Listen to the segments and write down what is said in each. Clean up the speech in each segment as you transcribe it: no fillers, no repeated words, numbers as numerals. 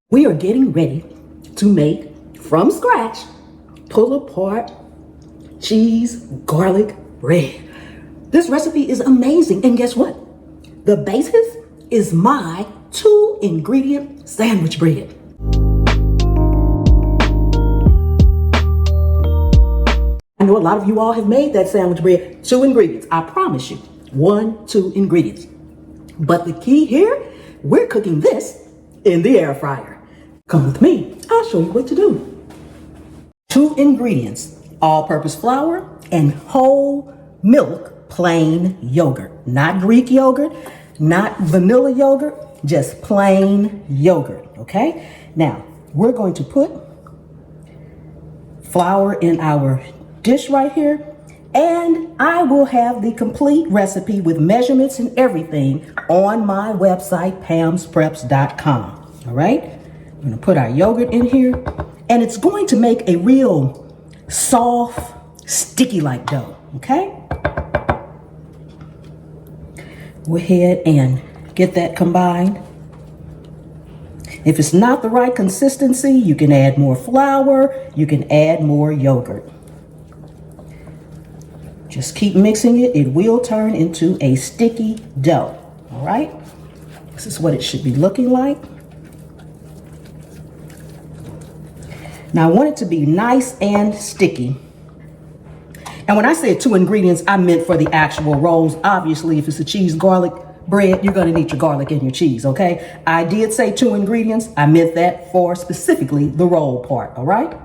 We are getting ready to make, from scratch, pull apart cheese garlic bread. This recipe is amazing, and guess what? The basis is my 2-ingredient sandwich bread. I know a lot of you all have made that sandwich bread. 2 ingredients, I promise you. 2 ingredients. But the key here, we're cooking this in the air fryer. Come with me, I'll show you what to do. 2 ingredients, all-purpose flour and whole milk plain yogurt. Not Greek yogurt, not vanilla yogurt, just plain yogurt, okay? Now, we're going to put flour in our dish right here, and I will have the complete recipe with measurements and everything on my website, pamspreps.com, all right? We're gonna put our yogurt in here, and it's going to make a real soft, sticky-like dough, okay? Go ahead and get that combined. If it's not the right consistency, you can add more flour, you can add more yogurt. Just keep mixing it. It will turn into a sticky dough, all right? This is what it should be looking like. Now I want it to be nice and sticky. And when I said 2 ingredients, I meant for the actual rolls. Obviously, if it's a cheese garlic bread, you're gonna need your garlic and your cheese, okay? I did say 2 ingredients. I meant that for specifically the roll part, all right?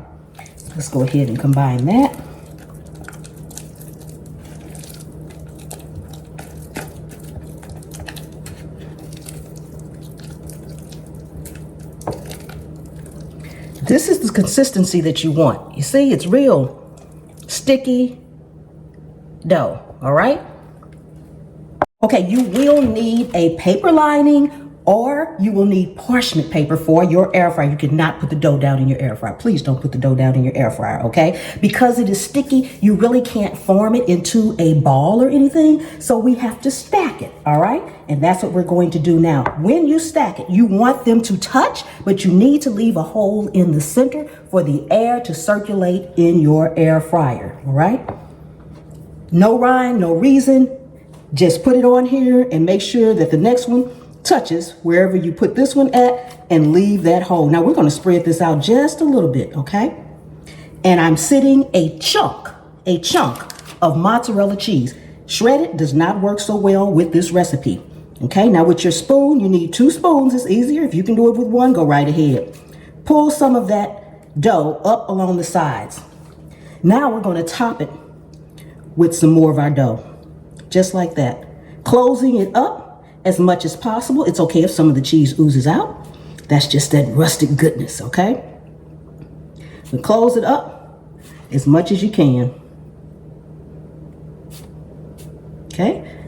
Let's go ahead and combine that. This is the consistency that you want. You see, it's real sticky dough, all right? Okay, you will need a paper lining, or you will need parchment paper for your air fryer. You cannot put the dough down in your air fryer. Please don't put the dough down in your air fryer, okay? Because it is sticky, you really can't form it into a ball or anything, so we have to stack it, all right? And that's what we're going to do now. When you stack it, you want them to touch, but you need to leave a hole in the center for the air to circulate in your air fryer, all right? No rhyme, no reason. Just put it on here and make sure that the next one touches wherever you put this one at, and leave that hole. Now we're going to spread this out just a little bit, okay? And I'm sitting a chunk of mozzarella cheese. Shredded does not work so well with this recipe, okay? Now with your spoon, you need 2 spoons. It's easier. If you can do it with 1, go right ahead. Pull some of that dough up along the sides. Now we're going to top it with some more of our dough, just like that. Closing it up as much as possible. It's okay if some of the cheese oozes out. That's just that rustic goodness, okay? But close it up as much as you can. Okay?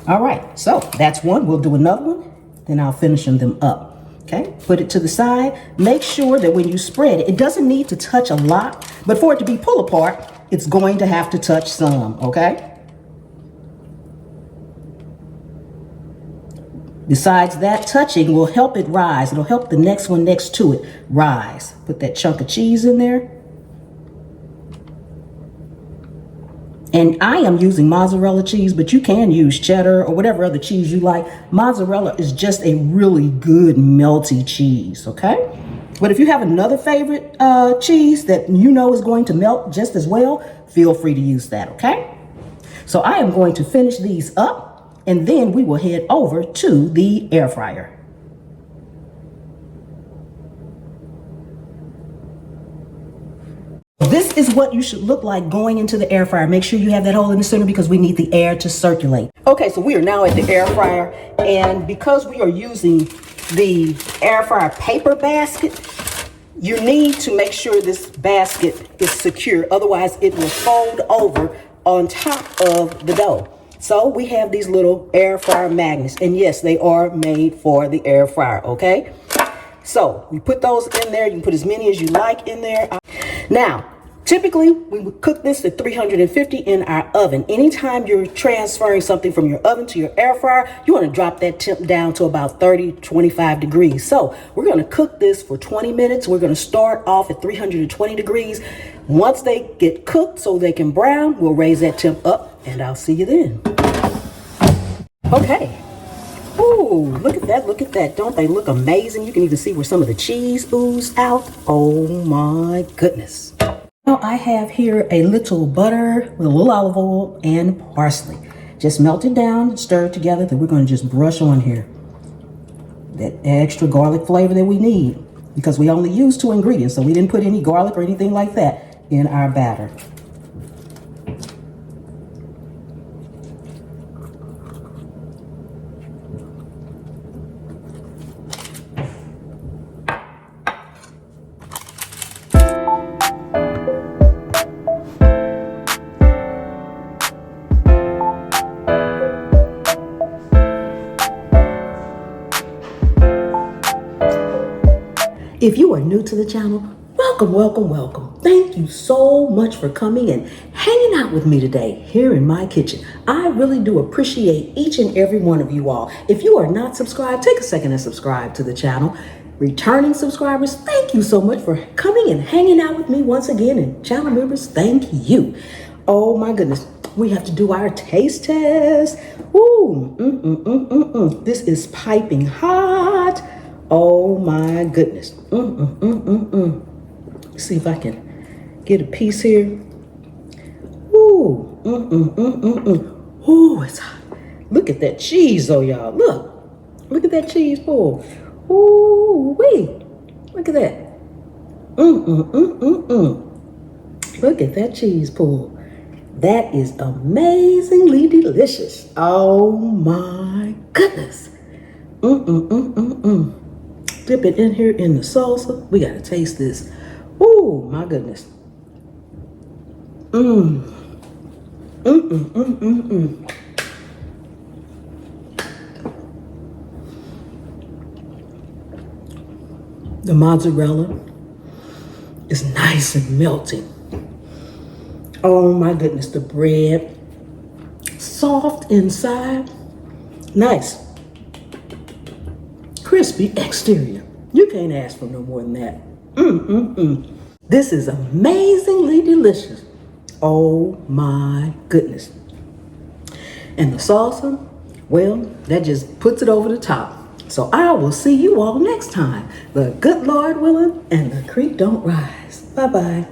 All right, so that's one. We'll do another one, then I'll finish them up. Okay, put it to the side. Make sure that when you spread it, it doesn't need to touch a lot, but for it to be pull apart, it's going to have to touch some, okay? Besides that, touching will help it rise. It'll help the next one next to it rise. Put that chunk of cheese in there. And I am using mozzarella cheese, but you can use cheddar or whatever other cheese you like. Mozzarella is just a really good melty cheese, okay? But if you have another favorite cheese that you know is going to melt just as well, feel free to use that, okay? So I am going to finish these up, and then we will head over to the air fryer. This is what you should look like going into the air fryer. Make sure you have that hole in the center because we need the air to circulate. Okay, so we are now at the air fryer, and because we are using the air fryer paper basket, you need to make sure this basket is secure. Otherwise, it will fold over on top of the dough. So we have these little air fryer magnets, and yes, they are made for the air fryer, okay? So we put those in there. You can put as many as you like in there. Now, Typically, we would cook this at 350 in our oven. Anytime you're transferring something from your oven to your air fryer, you want to drop that temp down to about 30, 25 degrees. So we're going to cook this for 20 minutes. We're going to start off at 320 degrees. Once they get cooked so they can brown, we'll raise that temp up and I'll see you then. Okay. Ooh, look at that, look at that. Don't they look amazing? You can even see where some of the cheese oozed out. Oh my goodness. Now I have here a little butter with a little olive oil and parsley. Just melt it down, stir it together, then we're going to just brush on here that extra garlic flavor that we need, because we only used 2 ingredients, so we didn't put any garlic or anything like that in our batter. If you are new to the channel, welcome, welcome, welcome. Thank you so much for coming and hanging out with me today here in my kitchen. I really do appreciate each and every one of you all. If you are not subscribed, take a second and subscribe to the channel. Returning subscribers, thank you so much for coming and hanging out with me once again. And channel members, thank you. Oh my goodness, we have to do our taste test. Ooh, This is piping hot. Oh my goodness. See if I can get a piece here. Ooh, Ooh, it's hot. Look at that cheese though, y'all. Look at that cheese pull. Ooh, wait. Look at that. Look at that cheese pull. That is amazingly delicious. Oh my goodness. Dip it in here in the salsa. We gotta taste this. Oh my goodness. The mozzarella is nice and melting. Oh my goodness, the bread, soft inside, nice, crispy exterior. You can't ask for no more than that. This is amazingly delicious. Oh my goodness. And the salsa, well, that just puts it over the top. So I will see you all next time. The good Lord willing and the creek don't rise. Bye-bye.